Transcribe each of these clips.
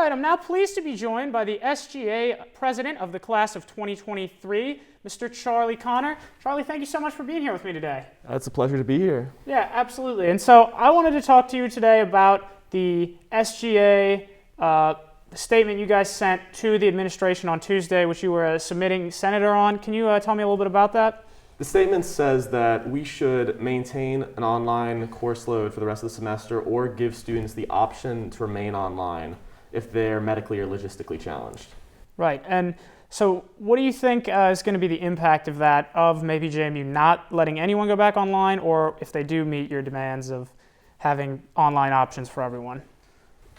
right, I'm now pleased to be joined by the SGA President of the class of 2023, Mr. Charlie Connor. Charlie, thank you so much for being here with me today. It's a pleasure to be here. Yeah, absolutely. And so I wanted to talk to you today about the SGA statement you guys sent to the administration on Tuesday, which you were submitting senator on. Can you tell me a little bit about that? The statement says that we should maintain an online course load for the rest of the semester or give students the option to remain online if they're medically or logistically challenged. Right. And so what do you think is going to be the impact of that, of maybe JMU not letting anyone go back online, or if they do meet your demands of having online options for everyone?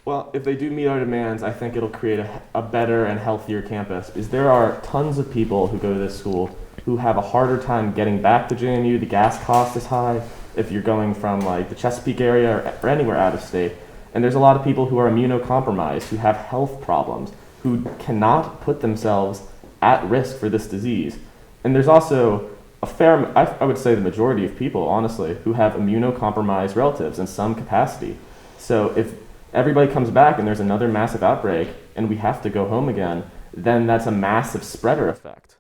Well, if they do meet our demands, I think it'll create a better and healthier campus, because there are tons of people who go to this school who have a harder time getting back to JMU. The gas cost is high if you're going from like the Chesapeake area or anywhere out of state. And there's a lot of people who are immunocompromised, who have health problems, who cannot put themselves at risk for this disease. And there's also a fair, I would say the majority of people, honestly, who have immunocompromised relatives in some capacity. So if everybody comes back and there's another massive outbreak and we have to go home again, then that's a massive spreader effect.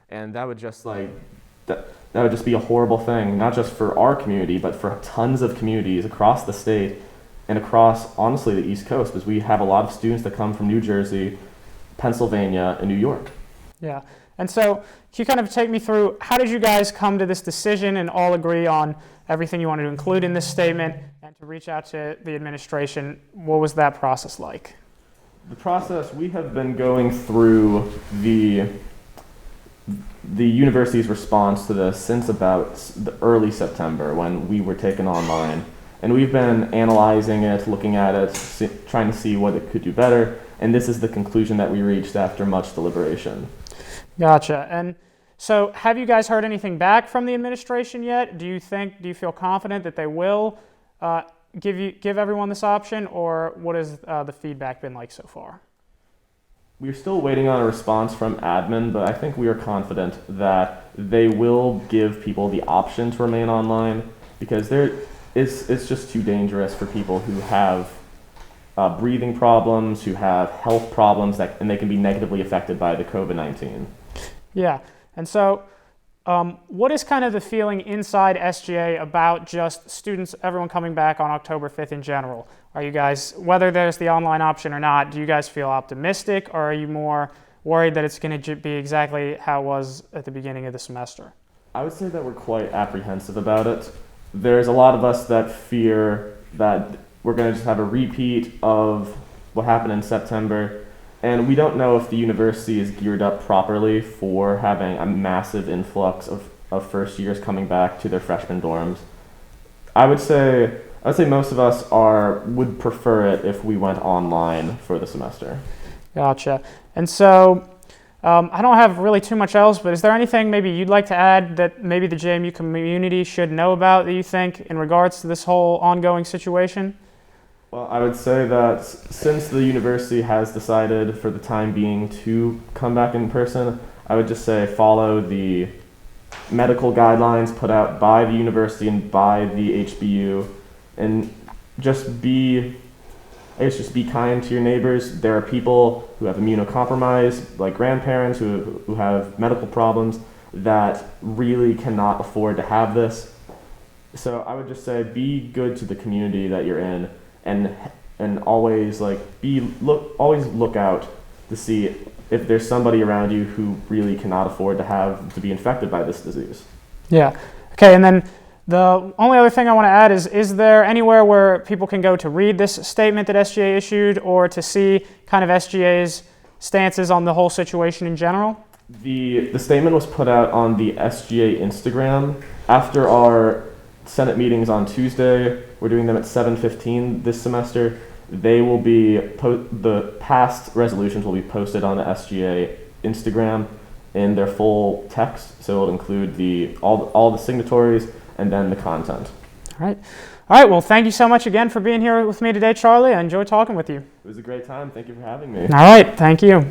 And that would just that would just be a horrible thing, not just for our community, but for tons of communities across the state and across, honestly, the East Coast, because we have a lot of students that come from New Jersey, Pennsylvania, and New York. Yeah. And so can you kind of take me through, how did you guys come to this decision and all agree on everything you wanted to include in this statement and to reach out to the administration? What was that process like? The process, we have been going through the university's response to this since about the early September when we were taken online. And we've been analyzing it, looking at it, trying to see what it could do better. And this is the conclusion that we reached after much deliberation. Gotcha. And so have you guys heard anything back from the administration yet? Do you feel confident that they will give everyone this option, or what has the feedback been like so far? We're still waiting on a response from admin, but I think we are confident that they will give people the option to remain online, because it's just too dangerous for people who have breathing problems, who have health problems, and they can be negatively affected by the COVID-19. Yeah, and so what is kind of the feeling inside SGA about just students, everyone coming back on October 5th in general? Are you guys, whether there's the online option or not, do you guys feel optimistic, or are you more worried that it's going to be exactly how it was at the beginning of the semester? I would say that we're quite apprehensive about it. There's a lot of us that fear that we're going to just have a repeat of what happened in September, and we don't know if the university is geared up properly for having a massive influx of first years coming back to their freshman dorms. I would say most of us would prefer it if we went online for the semester. Gotcha. And so I don't have really too much else, but is there anything maybe you'd like to add that maybe the JMU community should know about that you think in regards to this whole ongoing situation? Well, I would say that since the university has decided for the time being to come back in person, I would just say follow the medical guidelines put out by the university and by the HBU, and just be kind to your neighbors. There are people who have immunocompromised, like grandparents who have medical problems that really cannot afford to have this. So I would just say be good to the community that you're in, and always always look out to see if there's somebody around you who really cannot afford to be infected by this disease. Yeah. Okay, and then the only other thing I want to add is there anywhere where people can go to read this statement that SGA issued, or to see kind of SGA's stances on the whole situation in general? The statement was put out on the SGA Instagram after our Senate meetings on Tuesday. We're doing them at 7:15 this semester. They will be the past resolutions will be posted on the SGA Instagram in their full text, so it'll include all the signatories and then the content. All right. Well, thank you so much again for being here with me today, Charlie. I enjoyed talking with you. It was a great time. Thank you for having me. All right. Thank you.